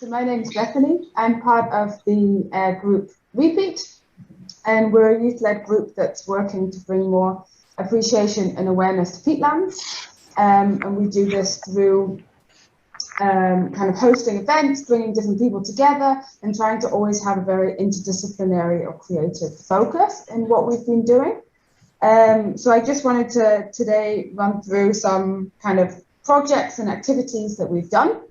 So my name is Bethany. I'm part of the group RE-PEAT, and we're a youth-led group that's working to bring more appreciation and awareness to peatlands. And we do this through kind of hosting events, bringing different people together, and trying to always have a very interdisciplinary or creative focus in what we've been doing. So I just wanted to today run through some kind of projects and activities that we've done.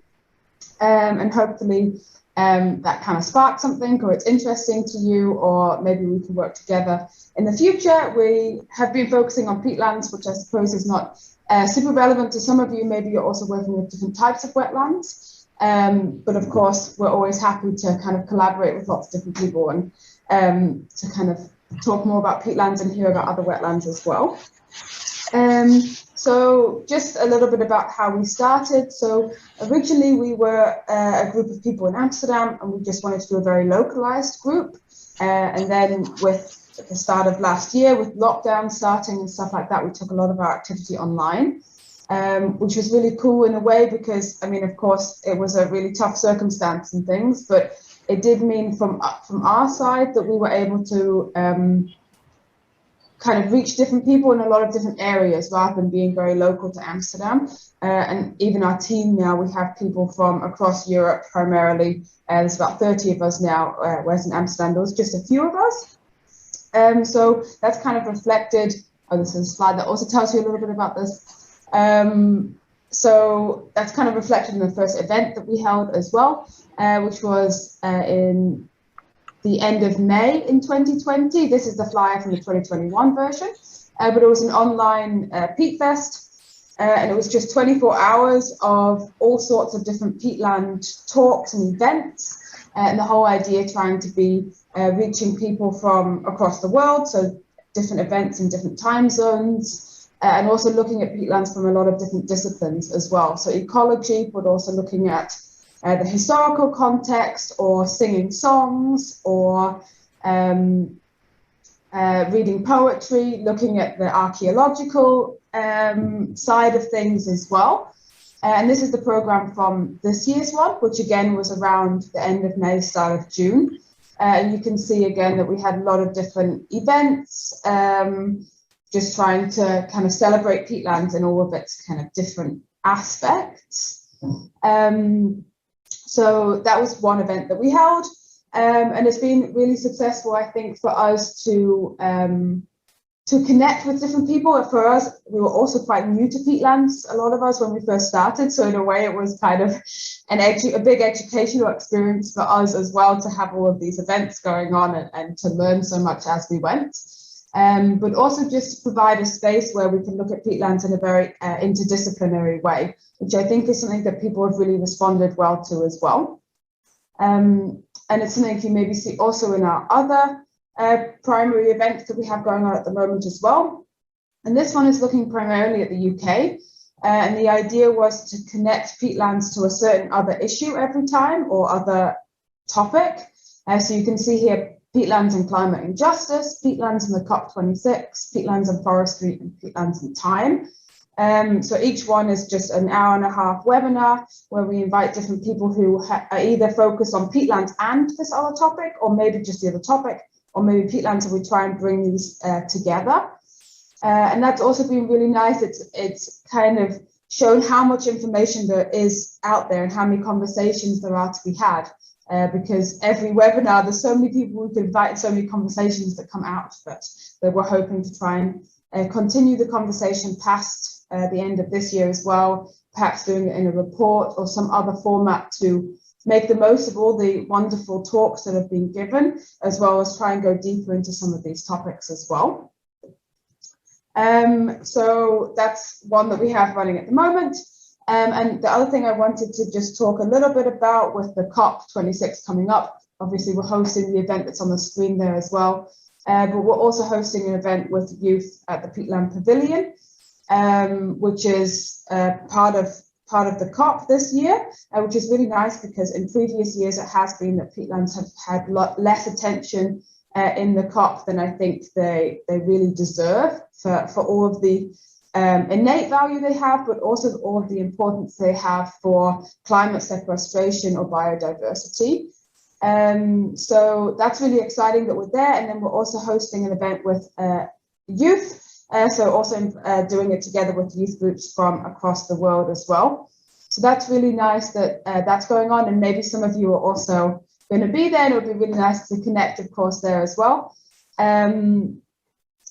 And hopefully that kind of sparks something, or it's interesting to you, or maybe we can work together in the future. We have been focusing on peatlands, which I suppose is not super relevant to some of you. Maybe you're also working with different types of wetlands. But of course, we're always happy to kind of collaborate with lots of different people and to kind of talk more about peatlands and hear about other wetlands as well. So just a little bit about how we started. So originally we were a group of people in Amsterdam, and we just wanted to do a very localized group. And then with the start of last year, with lockdown starting and stuff like that, we took a lot of our activity online, which was really cool in a way because, I mean, of course, it was a really tough circumstance and things, but it did mean from our side that we were able to kind of reach different people in a lot of different areas rather than being very local to Amsterdam. And even our team now, we have people from across Europe primarily. There's about 30 of us now, whereas in Amsterdam there was just a few of us. So that's kind of reflected. Oh, this is a slide that also tells you a little bit about this. So that's kind of reflected in the first event that we held as well, which was in the end of May in 2020. This is the flyer from the 2021 version, but it was an online peat fest, and it was just 24 hours of all sorts of different peatland talks and events, and the whole idea trying to be reaching people from across the world, so different events in different time zones, and also looking at peatlands from a lot of different disciplines as well. So ecology, but also looking at the historical context, or singing songs, or reading poetry, looking at the archaeological side of things as well. And this is the program from this year's one, which again was around the end of May, start of June. And you can see again that we had a lot of different events, just trying to kind of celebrate peatlands in all of its kind of different aspects. So that was one event that we held, and it's been really successful, I think, for us to connect with different people. For us, we were also quite new to peatlands, a lot of us, when we first started. So in a way, it was kind of a big educational experience for us as well, to have all of these events going on and to learn so much as we went. But also just to provide a space where we can look at peatlands in a very interdisciplinary way, which I think is something that people have really responded well to as well. And it's something you maybe see also in our other primary events that we have going on at the moment as well. And this one is looking primarily at the UK. And the idea was to connect peatlands to a certain other issue every time, or other topic. So you can see here, peatlands and climate injustice, peatlands and the COP26, peatlands and forestry, and peatlands and time. So each one is just an hour-and-a-half webinar where we invite different people who are either focused on peatlands and this other topic, or maybe just the other topic, or maybe peatlands, and we try and bring these together. And that's also been really nice. It's kind of shown how much information there is out there and how many conversations there are to be had. Because every webinar, there's so many people we can invite, so many conversations that come out of it, that we're hoping to try and continue the conversation past the end of this year as well, perhaps doing it in a report or some other format to make the most of all the wonderful talks that have been given, as well as try and go deeper into some of these topics as well. So that's one that we have running at the moment. And the other thing I wanted to just talk a little bit about with the COP26 coming up, obviously we're hosting the event that's on the screen there as well, but we're also hosting an event with youth at the Peatland Pavilion, which is part of the COP this year, which is really nice because in previous years it has been that peatlands have had a lot less attention in the COP than I think they really deserve for all of the innate value they have, but also all of the importance they have for climate sequestration or biodiversity. So that's really exciting that we're there. And then we're also hosting an event with youth. So also doing it together with youth groups from across the world as well. So that's really nice that that's going on. And maybe some of you are also going to be there, and it would be really nice to connect, of course, there as well. And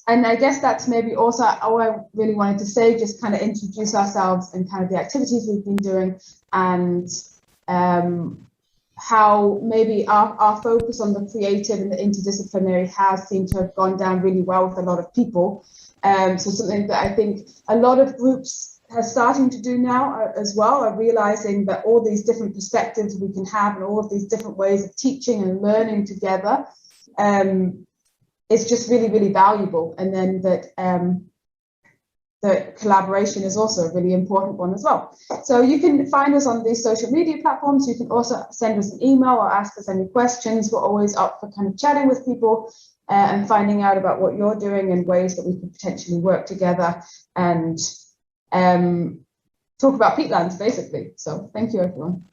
I guess that's maybe also all I really wanted to say, just kind of introduce ourselves and kind of the activities we've been doing, and how maybe our focus on the creative and the interdisciplinary has seemed to have gone down really well with a lot of people. So something that I think a lot of groups are starting to do now as well, are realizing that all these different perspectives we can have and all of these different ways of teaching and learning together is just really, really valuable. And then that the collaboration is also a really important one as well. So you can find us on these social media platforms. You can also send us an email or ask us any questions. We're always up for kind of chatting with people and finding out about what you're doing and ways that we could potentially work together and talk about peatlands, basically. So thank you, everyone.